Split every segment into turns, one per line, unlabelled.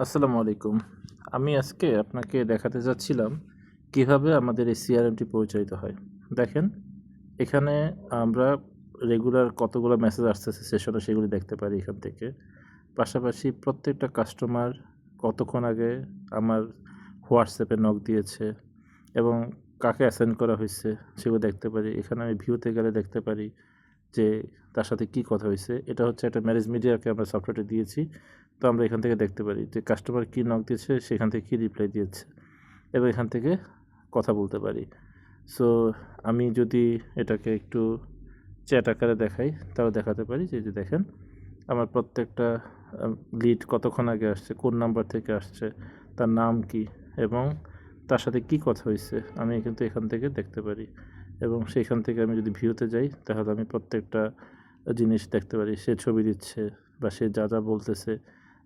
আসসালামু আলাইকুম। আমি আজকে আপনাকে দেখাতে যাচ্ছিলাম কিভাবে আমাদের এই সিআরএমটি পরিচালিত হয়। দেখেন, এখানে আমরা রেগুলার কতগুলো মেসেজ আসতেছে সেশনে সেগুলি দেখতে পারি এখান থেকে। পাশাপাশি প্রত্যেকটা কাস্টমার কতক্ষণ আগে আমার হোয়াটসঅ্যাপে নক দিয়েছে এবং কাকে অ্যাসাইন করা হয়েছে সেগুলো দেখতে পারি। এখানে আমি ভিউতে গেলে দেখতে পারি যে তার সাথে কি কথা হয়েছে। এটা হচ্ছে একটা ম্যারেজ মিডিয়াকে আমরা সফটওয়্যারটা দিয়েছি। তো আমরা এখান থেকে দেখতে পারি যে কাস্টমার কী নক দিয়েছে, সেখান থেকে কী রিপ্লাই দিয়েছে এবং এখান থেকে কথা বলতে পারি। সো আমি যদি এটাকে একটু চ্যাট আকারে দেখাই তাহলে দেখাতে পারি যে দেখেন আমার প্রত্যেকটা লিড কতক্ষণ আগে আসছে, কোন নাম্বার থেকে আসছে, তার নাম কি এবং তার সাথে কি কথা হয়েছে আমি কিন্তু এখান থেকে দেখতে পারি। এবং সেইখান থেকে আমি যদি ভিউতে যাই তাহলে আমি প্রত্যেকটা জিনিস দেখতে পারি। সে ছবি দিচ্ছে বা সে যা যা বলতেছে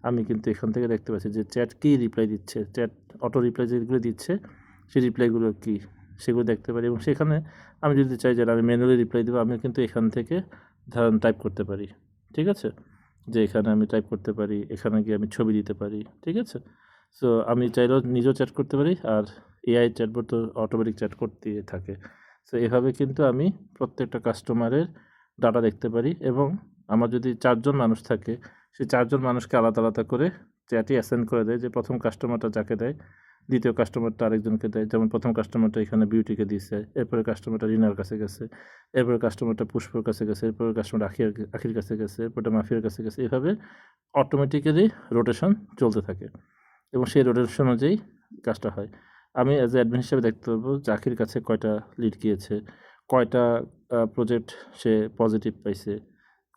আমি কিন্তু এখান থেকে দেখতে পাচ্ছি যে চ্যাট কী রিপ্লাই দিচ্ছে, চ্যাট অটো রিপ্লাই যেগুলো দিচ্ছে সেই রিপ্লাইগুলো কী সেগুলো দেখতে পারি। এবং সেখানে আমি যদি চাই যে আমি ম্যানুয়ালি রিপ্লাই দেবো, আমি কিন্তু এখান থেকে ধরেন টাইপ করতে পারি, ঠিক আছে? যে এখানে আমি টাইপ করতে পারি, এখানে গিয়ে আমি ছবি দিতে পারি, ঠিক আছে? সো আমি চাইলেও নিজেও চ্যাট করতে পারি, আর এআই চ্যাটবট তো অটোমেটিক চ্যাট করতেই থাকে। সো এভাবে কিন্তু আমি প্রত্যেকটা কাস্টমারের ডাটা দেখতে পারি এবং আমার যদি ৪ জন মানুষ থাকে, সেই ৪ জন মানুষকে আলাদা আলাদা করে চ্যাটে অ্যাসাইন করে দেয় যে প্রথম কাস্টমারটা যাকে দেয়, দ্বিতীয় কাস্টমারটা আরেকজনকে দেয়। যেমন প্রথম কাস্টমারটা এখানে বিউটিকে দিছে, এরপরে কাস্টমারটা রিনার কাছে গেছে, এরপরে কাস্টমারটা পুষ্পর কাছে গেছে, এরপরে কাস্টমার আখির কাছে গেছে, এরপরটা মাফিয়ার কাছে গেছে। এভাবে অটোমেটিক্যালি রোটেশন চলতে থাকে এবং সেই রোটেশন অনুযায়ী কাজটা হয়। আমি অ্যাজ এ অ্যাডমিন হিসেবে দেখতে পারবো জাকির কাছে কয়টা লিড গিয়েছে, কয়টা প্রজেক্ট সে পজিটিভ পাইছে,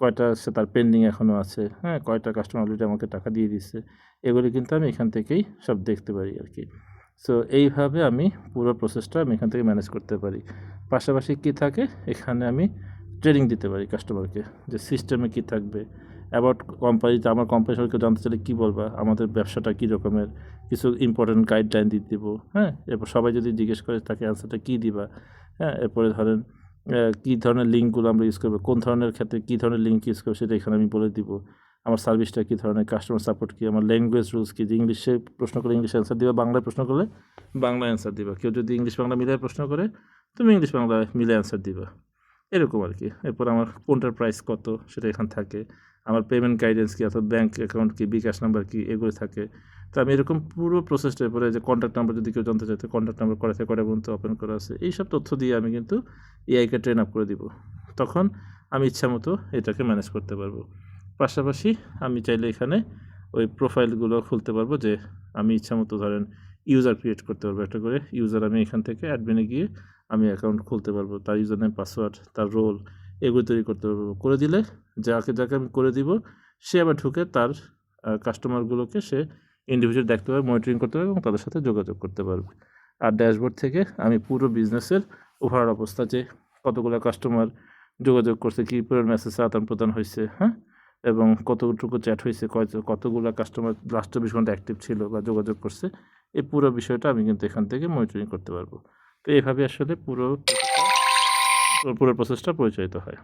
কয়টা সে তার পেন্ডিং এখনও আছে, হ্যাঁ? কয়টা কাস্টমার অলরেডি আমাকে টাকা দিয়ে দিচ্ছে। এগুলি কিন্তু আমি এখান থেকেই সব দেখতে পারি আরকি। সো এইভাবে আমি পুরো প্রসেসটা আমি এখান থেকে ম্যানেজ করতে পারি। পাশাপাশি কী থাকে, এখানে আমি ট্রেনিং দিতে পারি কাস্টমারকে যে সিস্টেমে কী থাকবে, অ্যাবাউট কোম্পানিতে আমার কোম্পানি সম্পর্কে জানতে চাইলে কী বলবা, আমাদের ব্যবসাটা কী রকমের, কিছু ইম্পর্টেন্ট গাইডলাইন দিয়ে দিব, হ্যাঁ? এরপর সবাই যদি জিজ্ঞেস করে তাকে অ্যান্সারটা কী দিবা, হ্যাঁ? এরপরে ধরেন কী ধরনের লিঙ্কগুলো আমরা ইউজ করবো, কোন ধরনের ক্ষেত্রে কী ধরনের লিঙ্ক ইউজ করবো সেটা এখানে আমি বলে দিব। আমার সার্ভিসটা কী ধরনের, কাস্টমার সাপোর্ট কী, আমার ল্যাঙ্গুয়েজ রুলস কী, যে ইংলিশে প্রশ্ন করলে ইংলিশে অ্যান্সার দিবা, বাংলায় প্রশ্ন করলে বাংলায় অ্যান্সার দিবা। কেউ যদি ইংলিশ বাংলা মিলিয়ে প্রশ্ন করে তুমি ইংলিশ বাংলা মিলে অ্যান্সার দিবা, এরকম আরকি। এরপর আমার কোনটার প্রাইস কত সেটা এখানে থাকে। আমার পেমেন্ট গাইডেন্স কী, অর্থাৎ ব্যাঙ্ক অ্যাকাউন্ট কী, বিকাশ নাম্বার কী, এগুলো থাকে। তো আমি এরকম পুরো প্রসেসটার পরে যে কন্ট্যাক্ট নাম্বার যদি কেউ জানতে চায় তো কন্ট্যাক্ট নাম্বার করা থেকে কটা পর্যন্ত ওপেন করা আছে, এইসব তথ্য দিয়ে আমি কিন্তু এআইকে ট্রেন আপ করে দিব। তখন আমি ইচ্ছামতো এটাকে ম্যানেজ করতে পারবো। পাশাপাশি আমি চাইলে এখানে ওই প্রোফাইলগুলো খুলতে পারবো যে আমি ইচ্ছামতো ধরেন ইউজার ক্রিয়েট করতে পারবো একটা করে। ইউজার আমি এখান থেকে অ্যাডমিনে গিয়ে আমি অ্যাকাউন্ট খুলতে পারবো। তার ইউজার নেম, পাসওয়ার্ড, তার রোল এগুলো তৈরি করতে পারবো। করে দিলে যাকে আমি করে দিব সে আবার ঢুকে তার কাস্টমারগুলোকে সে ইন্ডিভিজুয়াল দেখতে পারবে, মনিটরিং করতে পারবে এবং তাদের সাথে যোগাযোগ করতে পারবে। আর ড্যাশবোর্ড থেকে আমি পুরো বিজনেসের ওভারঅল অবস্থা যে কতগুলো কাস্টমার যোগাযোগ করছে, কী পরিমাণ মেসেজ আদান-প্রদান হইছে, হ্যাঁ? এবং কতটুকু চ্যাট হইছে, কতগুলা কাস্টমার লাস্ট ২৪ ঘন্টা অ্যাক্টিভ ছিল বা যোগাযোগ করছে, এই পুরো বিষয়টা আমি কিন্তু এখান থেকে মনিটরিং করতে পারবো। তো এভাবে আসলে পুরো প্রসেসটা পরিচালিত হয়।